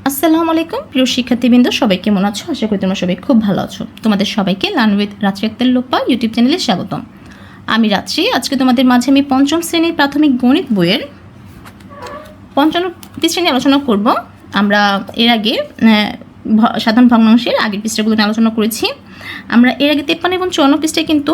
আসসালামু আলাইকুম প্রিয় শিক্ষার্থীবৃন্দ, সবাই কেমন আছো? আশা করি তোমরা সবাই খুব ভালো আছো। তোমাদের সবাইকে লার্ন উইথ রাত্রি আক্তার লোপা ইউটিউব চ্যানেলে স্বাগতম। আমি রাত্রি। আজকে তোমাদের মাঝে আমি পঞ্চম শ্রেণীর প্রাথমিক গণিত বইয়ের 55 শ্রেণী আলোচনা করব। আমরা এর আগে সাধারণ ভগ্নাংশের আগের পৃষ্ঠাগুলো নিয়ে আলোচনা করেছি। আমরা এর আগে 53 এবং 54 পৃষ্ঠায় কিন্তু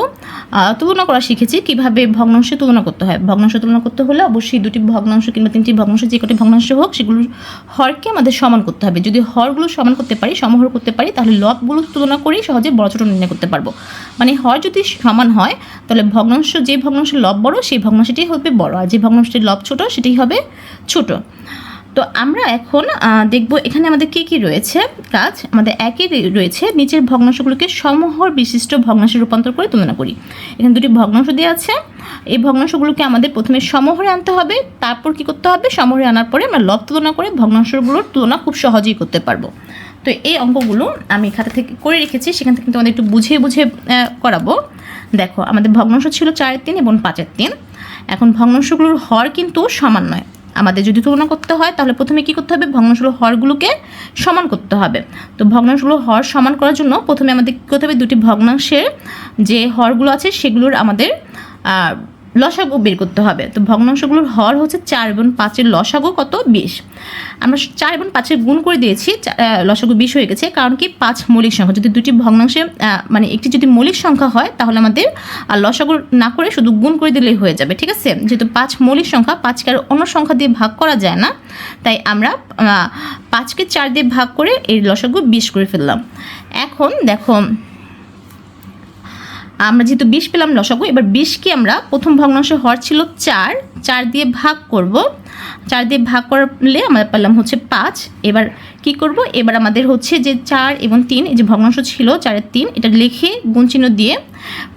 তুলনা করা শিখেছি কীভাবে ভগ্নাংশে তুলনা করতে হয়। ভগ্নাংশ তুলনা করতে হলে অবশ্যই দুটি ভগ্নাংশ কিংবা তিনটি ভগ্নাংশ, যে কটি ভগ্নাংশ হোক, সেগুলোর হরকে আমাদের সমান করতে হবে। যদি হরগুলো সমান করতে পারি, সমহর করতে পারি, তাহলে লবগুলো তুলনা করেই সহজে বড় ছোটো নির্ণয় করতে পারবো। মানে হর যদি সমান হয় তাহলে ভগ্নাংশ, যে ভগ্নাংশের লব বড় সেই ভগ্নাংশটি হবে বড়, আর যে ভগ্নাংশটির লব ছোট সেটাই হবে ছোট। তো আমরা এখন দেখব এখানে আমাদের কী কী রয়েছে কাজ। আমাদের একই রয়েছে, নিচের ভগ্নাংশগুলোকে সমহর বিশিষ্ট ভগ্নাংশে রূপান্তর করে তুলনা করি। এখানে দুটি ভগ্নাংশ দেওয়া আছে, এই ভগ্নাংশগুলোকে আমাদের প্রথমে সমহরে আনতে হবে, তারপর কি করতে হবে, সমহরে আনার পরে আমরা লব তুলনা করে ভগ্নাংশগুলোর তুলনা খুব সহজেই করতে পারবো। তো এই অঙ্কগুলো আমি খাতা থেকে করে রেখেছি, সেখান থেকে তোমাদের একটু বুঝিয়ে করাবো। দেখো, আমাদের ভগ্নাংশ ছিল 4/3 এবং 5/3। এখন ভগ্নাংশগুলোর হর কিন্তু সমান নয়। আমাদের যদি তুলনা করতে হয় তাহলে প্রথমে কী করতে হবে, ভগ্নাংশগুলোর হরগুলোকে সমান করতে হবে। তো ভগ্নাংশগুলোর হর সমান করার জন্য প্রথমে আমাদের কী করতে হবে, দুটি ভগ্নাংশের যে হরগুলো আছে সেগুলোর আমাদের লসাগু বের করতে হবে। তো ভগ্নাংশগুলোর হর হচ্ছে 4 এবং 5-এর লসাগু কত, 20। আমরা 4 এবং 5-এর গুণ করে দিয়েছি, লসাগু 20 হয়ে গেছে। কারণ কি, 5 মৌলিক সংখ্যা। যদি দুটি ভগ্নাংশে মানে একটি যদি মৌলিক সংখ্যা হয় তাহলে আমাদের লসাগু না করে শুধু গুণ করে দিলেই হয়ে যাবে, ঠিক আছে? যেহেতু 5 মৌলিক সংখ্যা, 5কে আর অন্য সংখ্যা দিয়ে ভাগ করা যায় না, তাই আমরা 5কে 4 দিয়ে ভাগ করে এই লসাগু 20 করে ফেললাম। এখন দেখো, আমরা যেহেতু 20 পেলাম লসাগু, এবার 20কে আমরা প্রথম ভগ্নাংশের হর ছিল 4 দিয়ে ভাগ করব। 4 দিয়ে ভাগ করলে আমরা পেলাম হচ্ছে 5। এবার কি করব, এবার আমাদের হচ্ছে যে 4 এবং 3, এই যে ভগ্নাংশ ছিল 4/3, এটা লিখে গুণ চিহ্ন দিয়ে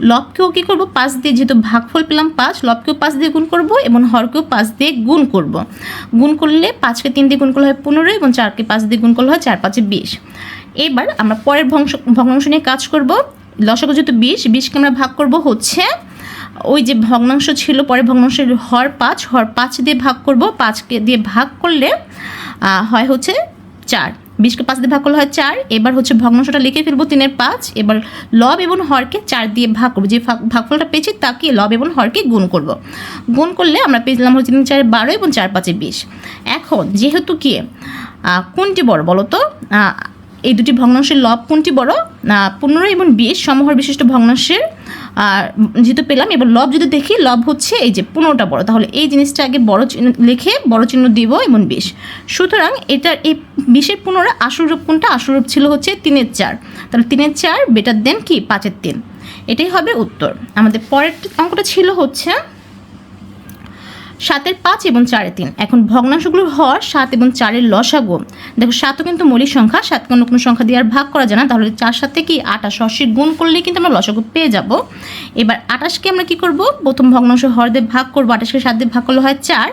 লবকেও কী করব, 5 দিয়ে, যেহেতু ভাগফল পেলাম 5, লবকেও 5 দিয়ে গুণ করব এবং হরকেও 5 দিয়ে গুণ করব। গুণ করলে 5কে 3 দিয়ে গুণ করলে হয় 15 এবং 4কে 5 দিয়ে গুণ করলে হয় 4×5 = 20। এবার আমরা পরের ভগ্নাংশ নিয়ে কাজ করব। লসাগু যেহেতু 20কে আমরা ভাগ করব হচ্ছে ওই যে ভগ্নাংশ ছিল, পরের ভগ্নাংশের হর 5 দিয়ে ভাগ করব। 5কে দিয়ে ভাগ করলে হয় হচ্ছে 4। 20কে 5 দিয়ে ভাগ করলে হয় 4। এবার হচ্ছে ভগ্নাংশটা লিখে ফেলবো 3/5। এবার লব এবং হরকে 4 দিয়ে ভাগ করবো। যে ভাগফলটা পেয়েছি তাকে লব এবং হরকে গুণ করব। গুণ করলে আমরা পেয়েছিলাম হচ্ছে 3 4 12 এবং 4×5 = 20। এখন যেহেতু কি কোনটি বড় বলো তো, এই দুটি ভগ্নাংশের লব কোনটি বড়, 15 এবং 20 সমহর বিশিষ্ট ভগ্নাংশের যেহেতু পেলাম, এবার লব যদি দেখি, লব হচ্ছে এই যে 15টা বড়, তাহলে এই জিনিসটা আগে বড় চিহ্ন লিখে বড় চিহ্ন দিব এবং 20। সুতরাং এটার এই 20-এর 15 আসল রূপ কোনটা, আসল রূপ ছিল হচ্ছে 3/4। তাহলে 3/4 বেটার দেন কি 5/3। এটাই হবে উত্তর। আমাদের পরের অঙ্কটা ছিল হচ্ছে 7/5 এবং 4/3। এখন ভগ্নাংশগুলোর হর 7 এবং 4-এর লসাগু। দেখো, 7ও কিন্তু মৌলিক সংখ্যা, 7কে অন্য কোনো সংখ্যা দিয়ে আর ভাগ করা যায় না, তাহলে 4 সাথে কি 28 গুণ করলেই কিন্তু আমরা লসাগু পেয়ে যাব। এবার 28কে আমরা কি করব, প্রথম ভগ্নাংশ হর দিয়ে ভাগ করব। 28কে 7 দিয়ে ভাগ করলে হয় 4।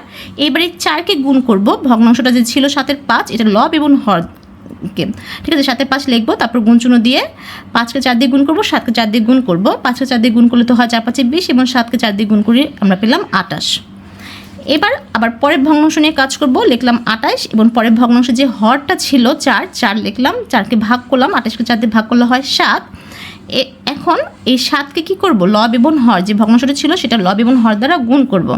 এবার এই 4কে গুণ করব, ভগ্নাংশটা যে ছিল 7/5, এটা লব এবং হর, ঠিক আছে, 7/5 লিখবো, তারপর গুণ চিহ্ন দিয়ে 5কে 4 দিয়ে গুণ করবো, 7কে 4 দিয়ে গুণ করব। 5কে 4 দিয়ে গুণ করলে তো হয় 4×5 = 20 এবং 7কে 4 দিয়ে গুণ করে আমরা পেলাম 28। এবার আবার পরের ভগ্নাংশ নিয়ে কাজ করব। লিখলাম 28 এবং পরের ভগ্নাংশে যে হরটা ছিল 4 লিখলাম, 4কে ভাগ করলাম, 28কে 4 দিয়ে ভাগ করলে হয় 7। এখন এই 7কে কী করব, লব এবং হর, যে ভগ্নাংশটা ছিল সেটা লব এবং হর দ্বারা গুণ করব।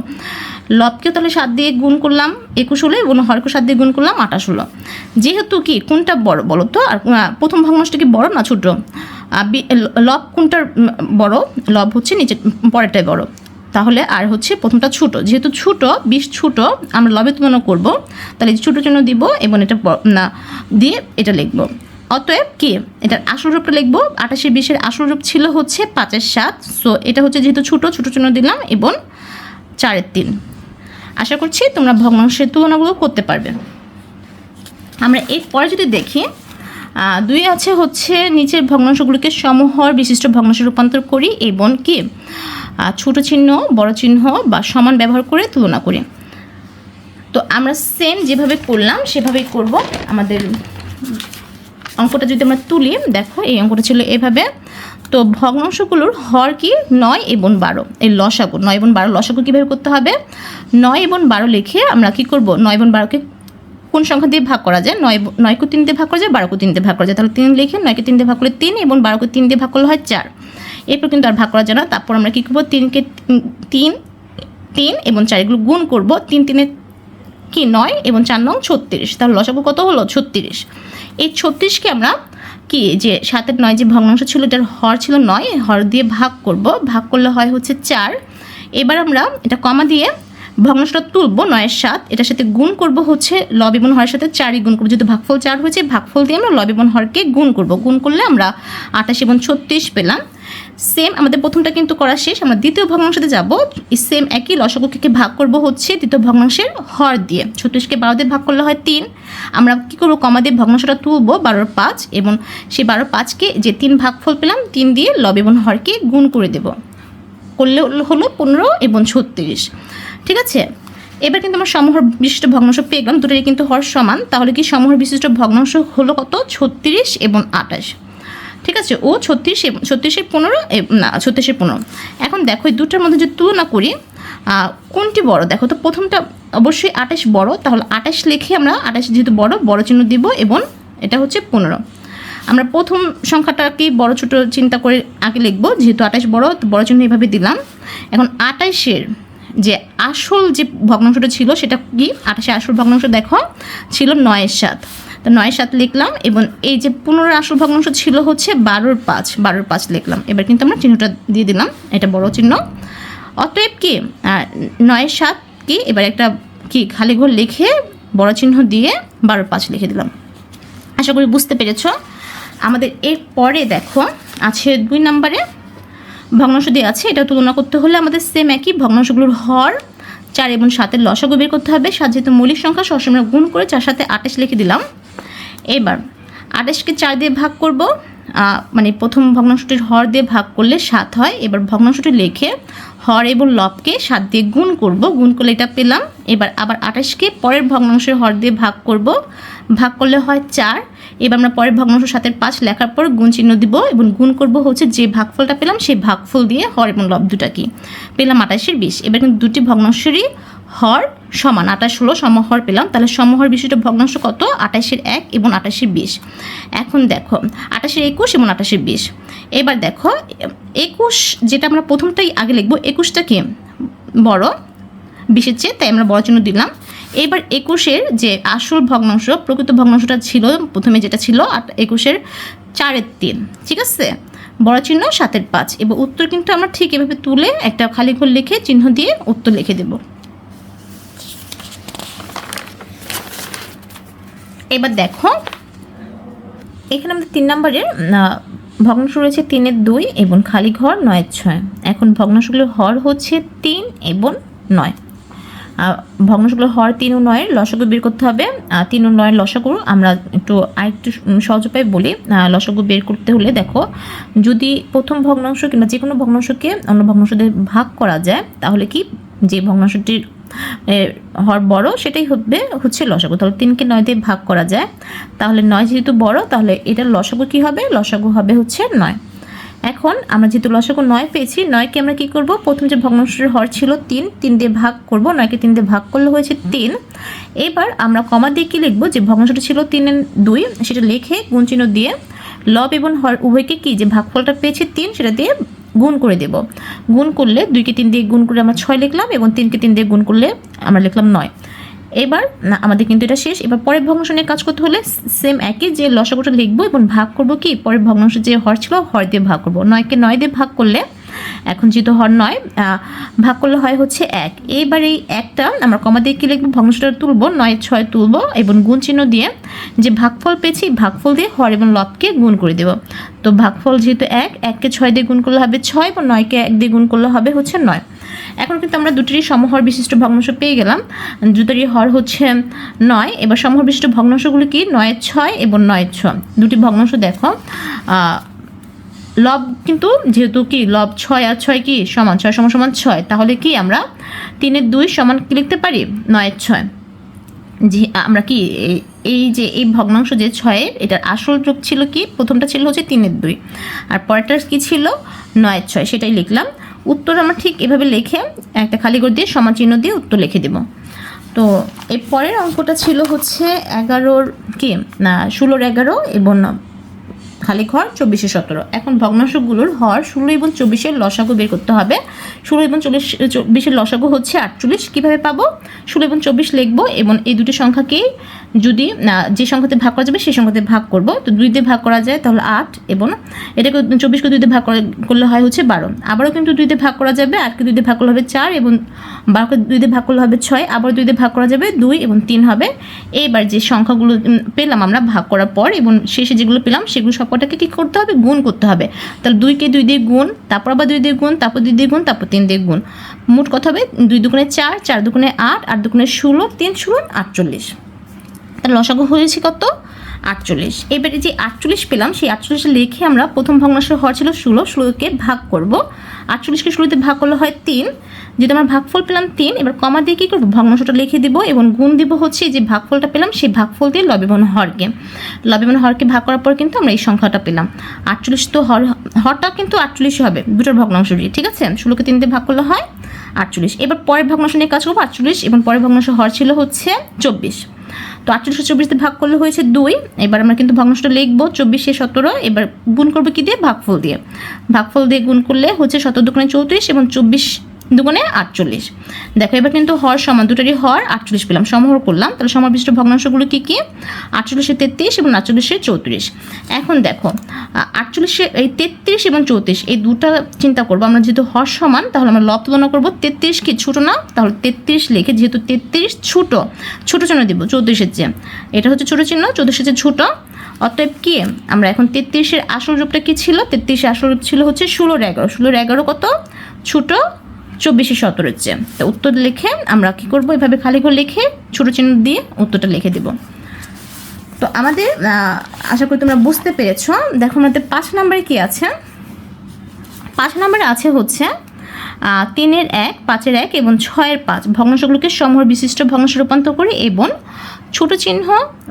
লবকেও তাহলে 7 দিয়ে গুণ করলাম 21 হলো এবং হরকে 7 দিয়ে গুণ করলাম 28 হলো। যেহেতু কি কোনটা বড় বলো তো, আর প্রথম ভগ্নাংশটা কি বড় না ছোট, লব কোনটার বড়, লব হচ্ছে নিচে পরেরটাই বড়, তাহলে আর হচ্ছে প্রথমটা ছোট। যেহেতু ছোট, 20 ছোট, আমরা লবে তুলনা করব, তাহলে ছোটো চিহ্ন দিব এবং এটা না দিয়ে এটা লিখব। অতএব কি এটার আসল রূপটা লিখব, 28-20-এর আসল রূপ ছিল হচ্ছে 5/7। সো এটা হচ্ছে যেহেতু ছোটো চিহ্ন দিলাম এবং 4/3। আশা করছি তোমরা ভগ্নাংশের তুলনাগুলো করতে পারবে। আমরা এরপরে যদি দেখি, 2 আছে হচ্ছে নিচের ভগ্নাংশগুলোকে সমহর বিশিষ্ট ভগ্নাংশে রূপান্তর করি এবং কি ছোট চিহ্ন, বড় চিহ্ন বা সমান ব্যবহার করে তুলনা করি। তো আমরা সেম যেভাবে করলাম সেভাবেই করব। আমাদের অঙ্কটা যদি আমরা তুলি, দেখো এই অঙ্কটা ছিল এভাবে। তো ভগ্নাংশগুলোর হর কি 9 এবং 12, এই লসাগু 9 এবং 12 লসাগু কীভাবে করতে হবে, 9 এবং 12 লিখে আমরা কি করব, 9 এবং 12কে কোন সংখ্যা দিয়ে ভাগ করা যায়? 9কে 3 দিয়ে ভাগ করা যায়, 12কে 3 দিয়ে ভাগ করা যায়। তাহলে 3 লিখে 9কে 3 দিয়ে ভাগ করলে 3 এবং 12কে 3 দিয়ে ভাগ করলে হয় 4। এরপর কিন্তু আর ভাগ করা যায় না। তারপর আমরা কী করবো? 3কে 3 এবং 4 এগুলো গুণ করবো। 3 3 কি 9 এবং 4 9 36। তাহলে লসাগু কত হলো? 36। এই 36কে আমরা কি যে 7 9 যে ভগ্নাংশ ছিল এটার হর ছিল 9, হর দিয়ে ভাগ করব। ভাগ করলে হয় হচ্ছে 4। এবার আমরা এটা কমা দিয়ে ভগ্নাংশটা তুলব 9 7, এটার সাথে গুণ করব হচ্ছে লব এবং হরের সাথে 4ই গুণ করব। যেহেতু ভাগফল 4 হয়েছে, ভাগফল দিয়ে আমরা লব এবং হরকে গুণ করব। গুণ করলে আমরা 28 এবং 36 পেলাম। সেম আমাদের প্রথমটা কিন্তু করা শেষ। আমরা দ্বিতীয় ভগ্নাংশতে যাব। সেম একই লসাগুকে ভাগ করব হচ্ছে দ্বিতীয় ভগ্নাংশের হর দিয়ে। 36কে 12 দিয়ে ভাগ করলে হয় 3। আমরা কী করবো? কমা দিয়ে ভগ্নাংশটা তুলব 12 5 এবং সেই 12 5কে যে 3 ভাগফল পেলাম 3 দিয়ে লব এবং হরকে গুণ করে দেব। করলে হলো 15 এবং 36। ঠিক আছে, এবার কিন্তু আমরা সমহর বিশিষ্ট ভগ্নাংশ পেয়ে গেলাম। দুটোরই কিন্তু হর সমান। তাহলে কি সমহর বিশিষ্ট ভগ্নাংশ হলো কত? 36 এবং 28। ঠিক আছে, ও 36 15 না 36 15। এখন দেখো এই দুটোর মধ্যে যদি তুলনা করি কোনটি বড়? দেখো তো প্রথমটা অবশ্যই 28 বড়। তাহলে 28 লিখে আমরা 28 যেহেতু বড় চিহ্ন দিব এবং এটা হচ্ছে 15। আমরা প্রথম সংখ্যাটাকে বড় ছোট চিন্তা করে আগে লিখবো। যেহেতু 28 বড় চিহ্ন এভাবে দিলাম। এখন 28-এর যে আসল যে ভগ্নাংশটা ছিল সেটা কি? 28-এর আসল ভগ্নাংশ দেখো ছিল 9 7। তো 9 7 লিখলাম এবং এই যে 15 আসল ভগ্নাংশ ছিল হচ্ছে 12 5 লিখলাম। এবার কিন্তু আমরা চিহ্নটা দিয়ে দিলাম, এটা বড় চিহ্ন। অতএব কি 9 7 কি এবার একটা কি খালি ঘর লিখে বড় চিহ্ন দিয়ে 12 5 লিখে দিলাম। আশা করি বুঝতে পেরেছ। আমাদের এর পরে দেখো আছে 2 নম্বরে ভগ্নাংশ দিয়ে আছে। এটা তুলনা করতে হলে আমাদের সেম একই ভগ্নাংশগুলোর হর 4 এবং 7-এর লসাগু বের করতে হবে। 7 যেহেতু মৌলিক সংখ্যা সবসময় গুণ করে 4 সাথে 28 লিখে দিলাম। এবার 28কে 4 দিয়ে ভাগ করব, মানে প্রথম ভগ্নাংশটির হর দিয়ে ভাগ করলে 7 হয়। এবার ভগ্নাংশটি লিখে হর এবং লবকে 7 দিয়ে গুণ করব। গুণ করলে এটা পেলাম। এবার আবার 28কে পরের ভগ্নাংশের হর দিয়ে ভাগ করব, ভাগ করলে হয় 4। এবার আমরা পরের ভগ্নাংশ 7-এর 5 লেখার পর গুণ চিহ্ন দিব এবং গুণ করব হচ্ছে যে ভাগফলটা পেলাম সেই ভাগফল দিয়ে হর এবং লব দুটা কি পেলাম 28-এর 20। এবার কিন্তু দুটি ভগ্নাংশেরই হর সমান, 28 16 সমহর পেলাম। তাহলে সমহর বিশিষ্ট ভগ্নাংশ কত? 28-এর 1 এবং 28-এর 20। এখন দেখো 28-এর 21 এবং 28-এর 20। এবার দেখো 21 যেটা আমরা প্রথমটাই আগে লিখবো, 21টা কি বড় 20-এর চেয়ে, তাই আমরা বড় চিহ্ন দিলাম। এবার 21-এর যে আসল ভগ্নাংশ প্রকৃত ভগ্নাংশটা ছিল প্রথমে যেটা ছিল 21-এর 4-এর 3। ঠিক আছে, বড় চিহ্ন 7-এর 5। এবার উত্তর কিন্তু আমরা ঠিক এভাবে তুলে একটা খালি ঘর লিখে চিহ্ন দিয়ে উত্তর লিখে দেব। এবার দেখো এখানে আমাদের 3 নম্বরের ভগ্নাংশ রয়েছে 3-এর 2 এবং খালি ঘর 9-এর 6। এখন ভগ্নাংশগুলোর হর হচ্ছে 3 এবং 9। ভগ্নাংশগুলোর হর 3 ও 9-এর লসাগু বের করতে হবে। 3 ও 9-এর লসাগু আমরা আরেকটু সহজ উপায় বলি। লসাগু বের করতে হলে দেখো যদি প্রথম ভগ্নাংশ কিংবা যে কোনো ভগ্নাংশকে অন্য ভগ্নাংশ দিয়ে ভাগ করা যায় তাহলে কি যে ভগ্নাংশটির হর বড় সেটাই হচ্ছে লসাগু। তাহলে 3কে 9 দিয়ে ভাগ করা যায়। তাহলে 9 যেহেতু বড় তাহলে এটার লসাগু কি হবে? লসাগু হবে হচ্ছে 9। এখন আমরা যেহেতু লসাগু 9 পেয়েছি, 9কে আমরা কি করব? প্রথম যে ভগ্নাংশের হর ছিল 3 দিয়ে ভাগ করব। 9কে 3 দিয়ে ভাগ করলে হয়েছে 3। এবার আমরা কমা দিয়ে কি লিখবো? যে ভগ্নাংশটা ছিল 3-এর 2 সেটা লিখে গুণ চিহ্ন দিয়ে লব এবং হর উভয়কে কি যে ভাগফলটা পেয়েছি 3 সেটা দিয়ে গুণ করে দেব। গুণ করলে 2কে 3 দিয়ে গুণ করে আমরা 6 লিখলাম এবং 3কে 3 দিয়ে গুণ করলে আমরা লিখলাম 9। এবার আমাদের কিন্তু এটা শেষ। এবার পরের ভগ্নাংশ নিয়ে কাজ করতে হলে সেম একই যে লসাগুটা লিখবো এবং ভাগ করব কি পরের ভগ্নাংশ যে হর ছিল হর দিয়ে ভাগ করব। 9কে 9 দিয়ে ভাগ করলে এখন যেহেতু হর 9 ভাগ করলে হয় হচ্ছে 1। এইবার এই 1টা আমরা কমা দিয়ে কি লিখবো? ভগ্নাংশটা তুলবো, 9 6 তুলবো এবং গুণ চিহ্ন দিয়ে যে ভাগফল পেয়েছি ভাগফল দিয়ে হর এবং লবকে গুণ করে দেব। তো ভাগফল যেহেতু 1কে 6 দিয়ে গুণ করলে হবে 6 এবং 9কে 1 দিয়ে গুণ করলে হবে হচ্ছে 9। এখন কিন্তু আমরা দুটিরই সমহর বিশিষ্ট ভগ্নাংশ পেয়ে গেলাম। দুটোরই হর হচ্ছে 9। এবার সমহর বিশিষ্ট ভগ্নাংশগুলো কি? 9 6 এবং 9 6। দুটি ভগ্নাংশ দেখো লব কিন্তু যেহেতু কি লব 6 আর 6 কি সমান, 6 সমান সমান 6। তাহলে কি আমরা 3-এর 2 সমান কি লিখতে পারি? 9-এর 6। যে আমরা কি এই যে এই ভগ্নাংশ যে 6-এর এটার আসল যোগ ছিল কি? প্রথমটা ছিল হচ্ছে 3-এর 2 আর পরেরটা কি ছিল? 9-এর 6। সেটাই লিখলাম। উত্তর আমরা ঠিক এভাবে লিখে একটা খালি ঘর দিয়ে সমান চিহ্ন দিয়ে উত্তর লিখে দেব। তো এর পরের অঙ্কটা ছিল হচ্ছে 11 কি না 16 11 এবং খালি ঘর 24 17। এখন ভগ্নাংশগুলোর হর 16 এবং 24 লসাগু বের করতে হবে। 16 এবং 24 লসাগু হচ্ছে 48। কীভাবে পাবো? 16 এবং 24 লিখবো এবং এই দুটি সংখ্যাকেই যদি যে সংখ্যাতে ভাগ করা যাবে সেই সংখ্যাতে ভাগ করব। তো 2 দিয়ে ভাগ করা যায় তাহলে 8 এবং এটাকে 24কে 2 দিয়ে ভাগ করলে হয় হচ্ছে 12। আবারও কিন্তু 2 দিয়ে ভাগ করা যাবে, 8কে 2 দিয়ে ভাগ করলে হবে 4 এবং 12কে 2 দিয়ে ভাগ করলে হবে 6। আবার 2 দিয়ে ভাগ করা যাবে 2 এবং 3 হবে। এইবার যে সংখ্যাগুলো পেলাম আমরা ভাগ করার পর এবং শেষে যেগুলো পেলাম সেগুলো সবকটাকে কী করতে হবে? গুণ করতে হবে। তাহলে 2কে 2 দিয়ে গুণ, তারপর আবার 2 দিয়ে গুণ, তারপর 2 দিয়ে গুণ, তারপর 3 দিয়ে গুণ। মোট কত হবে? 2 দুগুণে 4, 4 দুগুণে 8, 8 দুগুণে 16, 3 × 48। তাহলে লসাগু হয়েছে কত? 48। এবারে যে 48 পেলাম সেই 48 লিখে আমরা প্রথম ভগ্নাংশের হর ছিল 16, 16কে ভাগ করব। 48কে 16তে ভাগ করলে হয় 3। যদি আমরা ভাগফল পেলাম 3, এবার কমা দিয়ে কী করবো? ভগ্নাংশটা লিখে দিব এবং গুণ দিব হচ্ছে যে ভাগফলটা পেলাম সেই ভাগফল দিয়ে লবেবন হরকে। লবেবন হরকে ভাগ করার পর কিন্তু আমরা এই সংখ্যাটা পেলাম 48। তো হরটা কিন্তু 48 হবে দুটোর ভগ্নাংশই, ঠিক আছে? 16কে 3 দিয়ে ভাগ করলে হয় 48। এবার পরের ভগ্নাংশ নিয়ে কাজ করবো। 48 এবং পরের ভগ্নাংশ হর ছিল হচ্ছে 24। তো 48 24 ভাগ করলে হয়েছে 2। এবার আমরা কিন্তু ভগ্নাংশটা লিখবো 24 17। এবার গুণ করবো কি দিয়ে? ভাগফল দিয়ে। ভাগফল দিয়ে গুণ করলে হচ্ছে 17 দুগুণে 34 এবং 24 দুগুণে 48। দেখো এবার কিন্তু হর সমান, দুটারই হর 48 পেলাম, সমহর করলাম। তাহলে সমবিষ্ট ভগ্নাংশগুলো কী কী? 48 33 এবং 48 34। এখন দেখো 48 এই 33 এবং 34 এই দুটা চিন্তা করবো আমরা। যেহেতু হর সমান তাহলে আমরা লব তুলনা করবো। 33 কি ছোটো না? তাহলে 33 লিখে, যেহেতু 33 ছোটো চিহ্ন দিব 34-এর চেয়ে, এটা হচ্ছে ছোটো চিহ্ন, 34-এর চেয়ে ছোটো। অতএব কি আমরা এখন 33-এর আসল রূপটা কী ছিল? 33-এর আসল রূপ ছিল হচ্ছে 16 11। 16 11 কত? ছোটো 24 17-এর চেয়ে। তো উত্তর লিখে আমরা কী করবো? এভাবে খালি ঘর লিখে ছোটো চিহ্ন দিয়ে উত্তরটা লিখে দেব। তো আমাদের আশা করি তোমরা বুঝতে পেরেছ। দেখো আমাদের 5 নম্বরে কী আছে? 5 নম্বরে আছে হচ্ছে 3-এর 1, 5-এর 1 এবং 6-এর 5 ভগ্নাংশগুলোকে সমহর বিশিষ্ট ভগ্নাংশে রূপান্তর করি এবং ছোট চিহ্ন,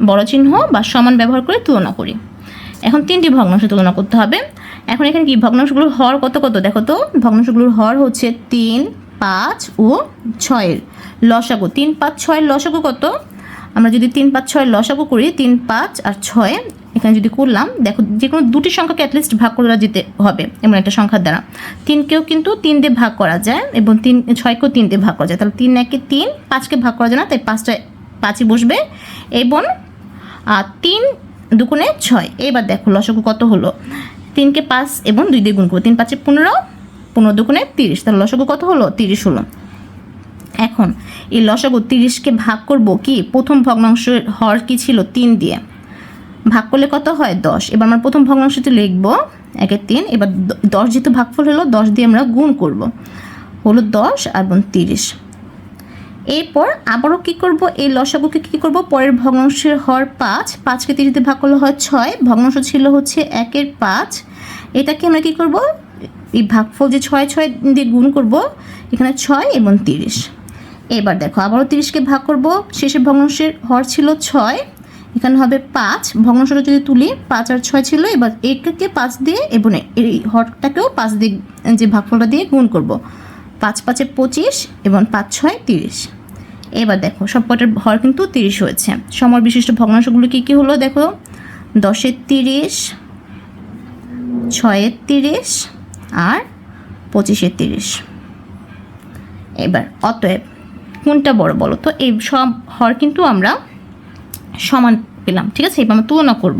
বড় চিহ্ন বা সমান ব্যবহার করে তুলনা করি। এখন 3টি ভগ্নাংশ তুলনা করতে হবে। এখন এখানে কি ভগ্নাংশগুলোর হর কত কত দেখো তো? ভগ্নাংশগুলোর হর হচ্ছে 3, 5 ও 6-এর লসাগু। 3, 5, 6-এর লসাগু কত? আমরা যদি 3, 5, 6-এর লসাগু করি 3, 5 আর 6, এখানে যদি করলাম দেখো যে কোনো দুটি সংখ্যাকে অ্যাটলিস্ট ভাগ করে যেতে হবে এমন একটা সংখ্যার দ্বারা। 3কেও কিন্তু 3 দিয়ে ভাগ করা যায় এবং 6কেও 3 দিয়ে ভাগ করা যায়। তাহলে 3 1-এ 3, 5কে ভাগ করা যায় না, তাই 5টা 5ই বসবে এবং 3 দুগুণে 6। এবার দেখো লসাগু কত হলো? 3কে 5 এবং 2 দিয়ে গুণ করবো। 3 5-এ 15, 15 দুগুণে 30। তাহলে লসাগু কত হলো? 30 হলো। এখন এই লসাগু 30কে ভাগ করব কি? প্রথম ভগ্নাংশের হর কি ছিল? 3 দিয়ে। ভাগ করলে কত হয়? 10। এবার আমরা প্রথম ভগ্নাংশটি লিখব 1-এ 3। এবার 10 যেহেতু ভাগফল হলো 10 দিয়ে আমরা গুণ করব, হলো 10 এবং 30। এরপর আবারও কী করব? এই লসাগুকে কী করব? পরের ভগ্নাংশের হর 5, 5কে 30 দিয়ে ভাগ করলে হয় 6। ভগ্নাংশ ছিল হচ্ছে 1-এর 5। এটাকে আমরা কী করব? এই ভাগফল যে 6 6 দিয়ে গুণ করব, এখানে 6 এবং 30। এবার দেখো আবারও 30কে ভাগ করব। শেষের ভগ্নাংশের হর ছিল 6, এখানে হবে 5। ভগ্নাংশটা যদি তুলি 5 আর 6 ছিল, এবার এটাকে 5 দিয়ে এবং এই হরটাকেও 5 দিয়ে যে ভাগফলটা দিয়ে গুণ করব। 5 5-এ 25 এবং 5 6 30। এবার দেখো সবকটার হর কিন্তু 30 হয়েছে। সমর বিশিষ্ট ভগ্নাংশগুলো কী কী হলো দেখো? 10-এর 30, 6-এর 30 আর 25-এর 30। এবার অতএব কোনটা বড় বলো তো? এই সব হর কিন্তু আমরা সমান পেলাম, ঠিক আছে? এবার আমরা তুলনা করব।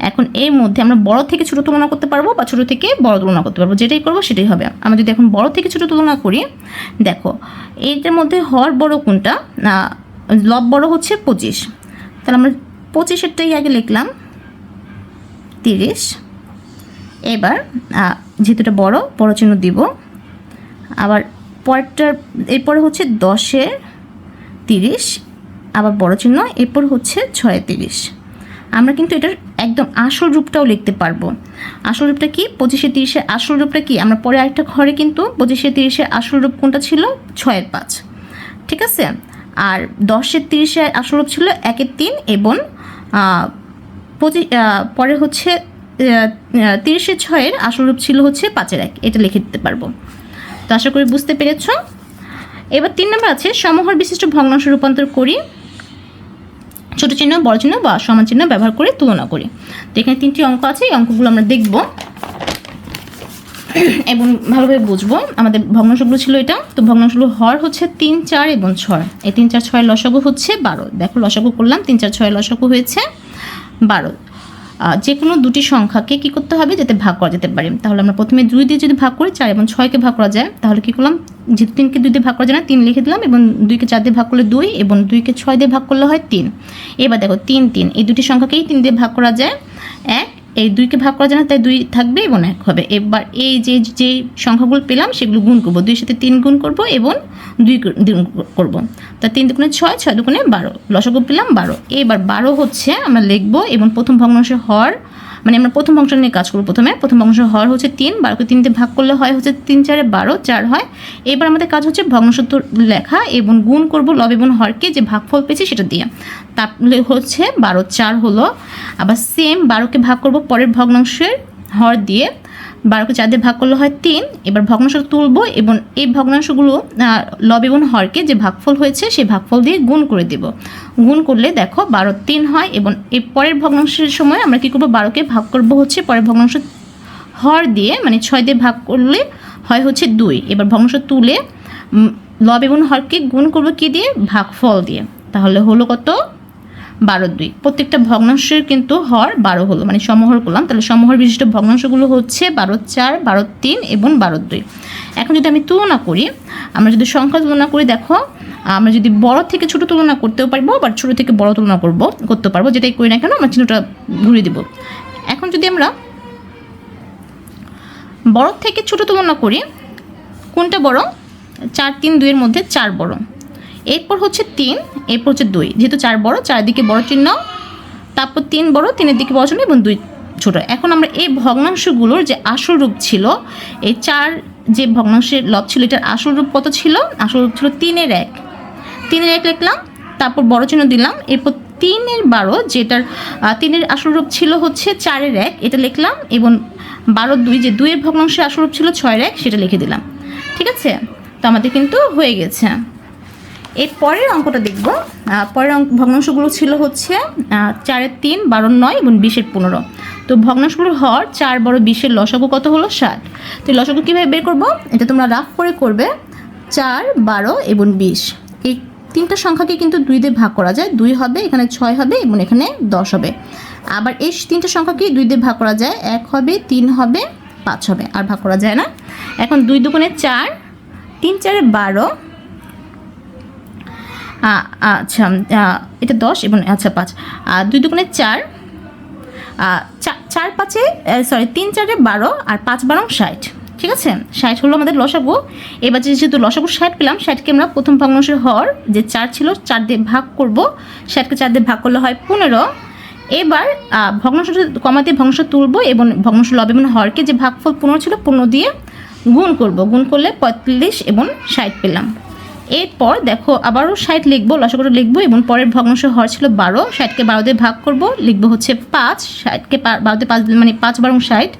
এখন এর মধ্যে আমরা বড় থেকে ছোট তুলনা করতে পারবো বা ছোট থেকে বড় তুলনা করতে পারবো, যেটাই করবো সেটাই হবে। আমরা যদি এখন বড় থেকে ছোট তুলনা করি, দেখো এইটার মধ্যে হর বড় কোনটা? লব বড় হচ্ছে 25। তাহলে আমরা 25-এরটাই আগে লিখলাম 30। এবার যেহেতু এটা বড় চিহ্ন দিব। আবার পরেরটার এরপরে হচ্ছে 10-এর 30, আবার বড় চিহ্ন, এরপর হচ্ছে 6-এর 30। আমরা কিন্তু এটার একদম আসল রূপটাও লিখতে পারবো। আসল রূপটা কি? 25-এর 30-এর আসল রূপটা কি? আমরা পরে আরেকটা ঘরে কিন্তু 25-এর 30-এর আসল রূপ কোনটা ছিল? 6-এর 5, ঠিক আছে? আর 10-এর 30-এর আসল রূপ ছিল 1-এর 3 এবং পরে হচ্ছে 30-এর 6-এর আসল রূপ ছিল হচ্ছে 5-এর 1। এটা লিখে দিতে পারবো। তো আশা করি বুঝতে পেরেছ। এবার 3 নম্বর আছে সমহর বিশিষ্ট ভগ্নাংশ রূপান্তর করি, ছোট চিহ্ন বড় চিহ্ন বা সমান চিহ্ন ব্যবহার করে তুলনা করি। তো এখানে 3টি অঙ্ক আছে, এই অঙ্কগুলো আমরা দেখব এবং ভালোভাবে বুঝবো। আমাদের ভগ্নাংশগুলো ছিল এটা। তো ভগ্নাংশগুলো হর হচ্ছে 3, 4 এবং 6। এই 3, 4, 6 লসাগু হচ্ছে 12। দেখো লসাগু করলাম, 3, 4, 6 লসাগু হয়েছে 12। যে কোনো দুটি সংখ্যাকে কি করতে হবে যাতে ভাগ করা যেতে পারে। তাহলে আমরা প্রথমে 2 দিয়ে যদি ভাগ করি, 4 এবং 6কে ভাগ করা যায়, তাহলে কি করলাম, যেহেতু 3কে 2 দিয়ে ভাগ করা যায় না, 3 লিখে দিলাম এবং 2কে 4 দিয়ে ভাগ করলে 2 এবং 2কে 6 দিয়ে ভাগ করলে হয় 3। এবার দেখো 3, 3 এই দুটি সংখ্যাকেই 3 দিয়ে ভাগ করা যায়, 1 এই 2কে ভাগ করা যায় না, তাই 2 থাকবে এবং 1 হবে। এবার এই যে সংখ্যাগুলো পেলাম সেগুলো গুণ করব, 2 এর সাথে 3 গুণ করব এবং 2 গুণ করব। তা 3 দুগুণে 6, 6 দুগুণে 12, লসাগু পেলাম 12। এবার 12 হচ্ছে আমরা লিখবো এবং প্রথম ভগ্নাংশের হর, মানে আমরা প্রথম ভগ্নাংশ নিয়ে কাজ করবো। প্রথমে প্রথম ভগ্নাংশের হর হচ্ছে 3, 12কে 3 দিয়ে ভাগ করলে হয় হচ্ছে 3, 4 12, 4 হয়। এবার আমাদের কাজ হচ্ছে ভগ্নাংশ লেখা এবং গুণ করব লব এবং হরকে, যে ভাগফল পেয়েছি সেটা দিয়ে। তাহলে হচ্ছে 12, 4 হলো। আবার সেম 12কে ভাগ করব পরের ভগ্নাংশের হর দিয়ে, 12কে 4 দিয়ে ভাগ করলে হয় 3। এবার ভগ্নাংশ তুলব এবং এই ভগ্নাংশগুলো লব এবং হরকে যে ভাগফল হয়েছে সেই ভাগফল দিয়ে গুণ করে দেব। গুণ করলে দেখো 12, 3 হয় এবং এই পরের ভগ্নাংশের সময় আমরা কী করবো, 12কে ভাগ করব হচ্ছে পরের ভগ্নাংশ হর দিয়ে, মানে 6 দিয়ে ভাগ করলে হয় হচ্ছে 2। এবার ভগ্নাংশ তুলে লব এবং হরকে গুণ করব কি দিয়ে, ভাগফল দিয়ে। তাহলে হলো কত, 12, 2। প্রত্যেকটা ভগ্নাংশের কিন্তু হর 12 হলো, মানে সমহর করলাম। তাহলে সমহর বিশিষ্ট ভগ্নাংশগুলো হচ্ছে 12, 4, 12, 3 এবং 12, 2। এখন যদি আমি তুলনা করি, আমরা যদি সংখ্যা তুলনা করি, দেখো আমরা যদি বড় থেকে ছোট তুলনা করতেও পারবো, আবার ছোট থেকে বড় তুলনা করতে পারবো, যেটাই করি না কেন আমরা চিহ্নটা ঘুরিয়ে দেবো। এখন যদি আমরা বড় থেকে ছোট তুলনা করি, কোনটা বড়, 4, 3, 2 এর মধ্যে 4 বড়। এরপর হচ্ছে 3, এরপর হচ্ছে 2। যেহেতু 4 বড়, 4 দিকে বড় চিহ্ন, তারপর 3 বড়, 3-এর দিকে বড় চিহ্ন এবং 2 ছোট। এখন আমরা এই ভগ্নাংশগুলোর যে আসল রূপ ছিল, এই 4 যে ভগ্নাংশের লব ছিল, এটার আসল রূপ কত ছিল, আসল রূপ ছিল 3-এর 1। 3-এর 1 লিখলাম, তারপর বড় চিহ্ন দিলাম। এরপর 3-এর 12, যেটার 3-এর আসল রূপ ছিল হচ্ছে 4-এর 1, এটা লিখলাম এবং 12, 2 যে 2-এর ভগ্নাংশের আসল রূপ ছিল 6-এর 1, সেটা লিখে দিলাম। ঠিক আছে, তো আমাদের কিন্তু হয়ে গেছে। এর পরের অঙ্কটা দেখব। পরের ভগ্নাংশগুলো ছিল হচ্ছে 4-এর 3, 12-এর 9 এবং 20-এর 15। তো ভগ্নাংশগুলোর হর 4 বড় 20-এর লসাগু কত হলো, 60। তো লসাগু কীভাবে বের করব, এটা তোমরা রাফ করে করবে। 4, 12 এবং 20, এই 3টা সংখ্যাকে কিন্তু 2 দিয়ে ভাগ করা যায়, 2 হবে, এখানে 6 হবে এবং এখানে 10 হবে। আবার এই 3টা সংখ্যাকে 2 দিয়ে ভাগ করা যায়, 1 হবে, 3 হবে, 5 হবে, আর ভাগ করা যায় না। এখন 2 দুগুণে 4, 3, 4, 12, আচ্ছা এটা 10 এবং আচ্ছা 5, 2 দুগুণে 4, 4, 5, 3, 4, 12 আর 5, 12, 60। ঠিক আছে, 60 হলো আমাদের লসাগু। এবার যেহেতু লসাগু 60 পেলাম, 60কে আমরা প্রথম ভগ্নাংশের হর যে 4 ছিল 4 দিয়ে ভাগ করব, 60কে 4 দিয়ে ভাগ করলে হয় 15। এবার ভগ্নাংশটা কমা দিয়ে ভগ্নাংশ তুলব এবং ভগ্নাংশ লব এবং হরকে যে ভাগফল 15 ছিল 15 দিয়ে গুণ করব, গুণ করলে 45 এবং 60 পেলাম। এরপর দেখো আবারও 60 লিখবো, লসাগুটা লিখবো এবং পরের ভগ্নাংশের হর ছিল 12, 60কে 12 দিয়ে ভাগ করব, লিখবো হচ্ছে 5, 60কে 12 দিয়ে 5 মানে 5, 12, 60,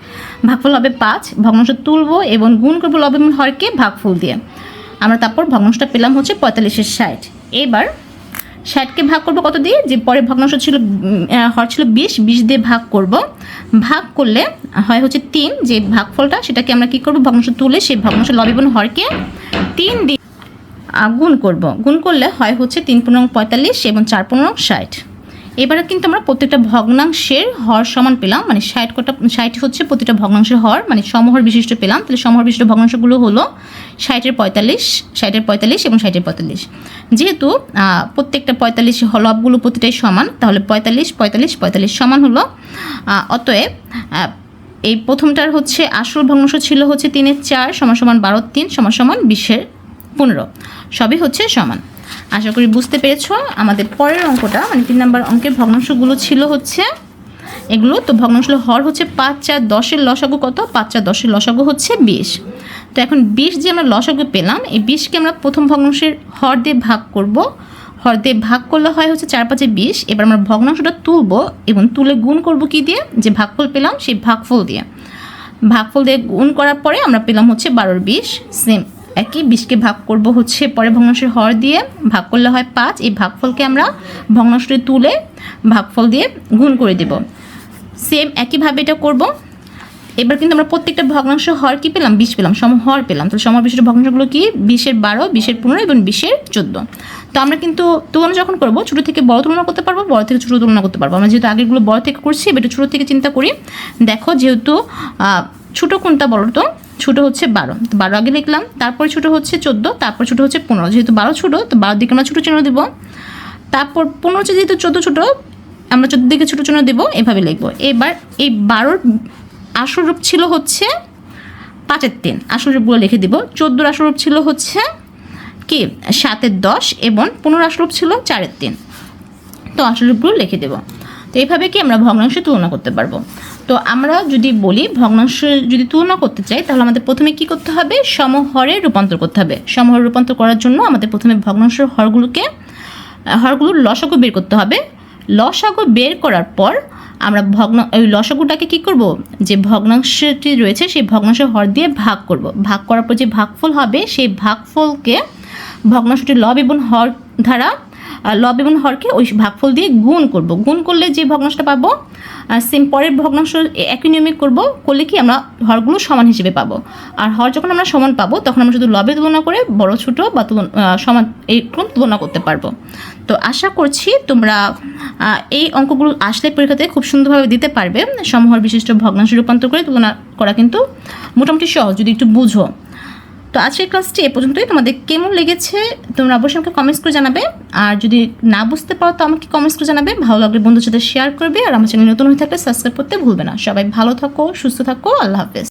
ভাগফল হবে 5। ভগ্নাংশ তুলবো এবং গুণ করবো লব এবং হরকে ভাগফল দিয়ে। আমরা তারপর ভগ্নাংশটা পেলাম হচ্ছে 45-এর 60। এবার 60কে ভাগ করব কত দিয়ে, যে পরের ভগ্নাংশ ছিল হর ছিল 20, 20 দিয়ে ভাগ করব, ভাগ করলে হয় হচ্ছে 3, যে ভাগফলটা সেটাকে আমরা কি করব, ভগ্নাংশ তুলে সেই ভগ্নাংশ লব এবং হরকে 3 দিয়ে গুণ করব, গুণ করলে হয় হচ্ছে 3 পূর্ণাঙ্গ 45 এবং 4 পূর্ণাঙ্গ 60। এবারে কিন্তু আমরা প্রত্যেকটা ভগ্নাংশের হর সমান পেলাম, মানে 60 হচ্ছে প্রতিটা ভগ্নাংশের হর, মানে সমহর বিশিষ্ট পেলাম। তাহলে সমহর বিশিষ্ট ভগ্নাংশগুলো হলো 60-এর 45, 60-এর 45 এবং 60-এর 45। যেহেতু প্রত্যেকটা 45 লবগুলো প্রতিটাই সমান, তাহলে 45, 45, 45 সমান হলো। অতএব এই প্রথমটার হচ্ছে আসল ভগ্নাংশ ছিল হচ্ছে 3-এর 4 সমান সমান 12, 3 সমান সমান 20-এর 15, সবই হচ্ছে সমান। আশা করি বুঝতে পেরেছো। আমাদের পরের অঙ্কটা মানে 3 নম্বর অঙ্কের ভগ্নাংশগুলো ছিল হচ্ছে এগুলো। তো ভগ্নাংশের হর হচ্ছে 5, 4, 10-এর লসাগু কত, 5, 4, 10-এর লসাগু হচ্ছে 20। তো এখন 20 যে আমরা লসাগু পেলাম, এই 20কে আমরা প্রথম ভগ্নাংশের হর দিয়ে ভাগ করব, হর দিয়ে ভাগ করলে হয় হচ্ছে 4, 5, 20। এবার আমরা ভগ্নাংশটা তুলব এবং তুলে গুণ করব কি দিয়ে, যে ভাগফল পেলাম সেই ভাগফল দিয়ে। ভাগফল দিয়ে গুণ করার পরে আমরা পেলাম হচ্ছে 12-20। সেম একই 20কে ভাগ করব হচ্ছে পরে ভগ্নাংশের হর দিয়ে, ভাগ করলে হয় 5। এই ভাগফলকে আমরা ভগ্নাংশটি তুলে ভাগফল দিয়ে গুণ করে দেব। সেম একইভাবে এটা করব। এবার কিন্তু আমরা প্রত্যেকটা ভগ্নাংশ হর কি পেলাম? 20 পেলাম, সমহর পেলাম। তো সমহর বিশিষ্ট ভগ্নাংশগুলো কি? 20-এর 12, 20-এর 15 এবং 20-এর 14। তো আমরা কিন্তু তুলনা যখন করব ছোটো থেকে বড় তুলনা করতে পারবো, বড় থেকে ছোটো তুলনা করতে পারবো। আমরা যেহেতু আগেরগুলো বড় থেকে করছি, এবার ছোটো থেকে চিন্তা করি। দেখো যেহেতু ছোটো কোনটা বলো তো? ছোটো হচ্ছে 12, তো 12 আগে লিখলাম, তারপরে ছোটো হচ্ছে 14, তারপর ছোটো হচ্ছে 15। যেহেতু 12 ছোটো, তো 12 দিকে আমরা ছোটো চিহ্ন দেবো। তারপর 15 হচ্ছে যেহেতু 14 ছোটো, আমরা 14 দিকে ছোটো চিহ্ন দেবো, এভাবে লিখবো। এবার এই 12-র আসল রূপ ছিল হচ্ছে 5-এর 3, আসল রূপগুলো লিখে দিব। 14-র আসল রূপ ছিল হচ্ছে কি 7-এর 10 এবং 15-র আসল রূপ ছিল 4-এর 3। তো আসল রূপগুলো লিখে দেব। তো এইভাবে কি আমরা ভগ্নাংশে তুলনা করতে পারবো। তো আমরা যদি বলি ভগ্নাংশ যদি তুলনা করতে চাই, তাহলে আমাদের প্রথমে কি করতে হবে? সমহরে রূপান্তর করতে হবে। সমহরে রূপান্তর করার জন্য আমাদের প্রথমে ভগ্নাংশের হরগুলোর লসাগু বের করতে হবে। লসাগু বের করার পর আমরা ওই লসাগুটাকে কী করব? যে ভগ্নাংশটি রয়েছে সেই ভগ্নাংশের হর দিয়ে ভাগ করব। ভাগ করার পর যে ভাগফল হবে সেই ভাগফলকে ভগ্নাংশটির লব এবং হর দ্বারা লব এবং হরকে ওই ভাগফল দিয়ে গুণ করব। গুণ করলে যে ভগ্নাংশটা পাবো, সেম পরের ভগ্নাংশ একই নিয়মে করলে কি আমরা হরগুলো সমান হিসেবে পাবো। আর হর যখন আমরা সমান পাবো তখন আমরা শুধু লবে তুলনা করে বড় ছোট বা সমান এইরকম তুলনা করতে পারবো। তো আশা করছি তোমরা এই অঙ্কগুলো আসলে পরীক্ষাতে খুব সুন্দরভাবে দিতে পারবে। সমহর বিশিষ্ট ভগ্নাংশ রূপান্তর করে তুলনা করা কিন্তু মোটামুটি সহজ যদি একটু বুঝো। তো আজকের ক্লাসটি এ পর্যন্তই। তোমাদের কেমন লেগেছে তোমরা অবশ্যই আমাকে কমেন্টস করে জানাবে। আর যদি না বুঝতে পারো তো আমাকে কমেন্টস করে জানাবে। ভালো লাগলে বন্ধুদের সাথে শেয়ার করবে। আর আমার চ্যানেল নতুন হয়ে থাকলে সাবস্ক্রাইব করতে ভুলবে না। সবাই ভালো থাকো, সুস্থ থাকো। আল্লাহ হাফেজ।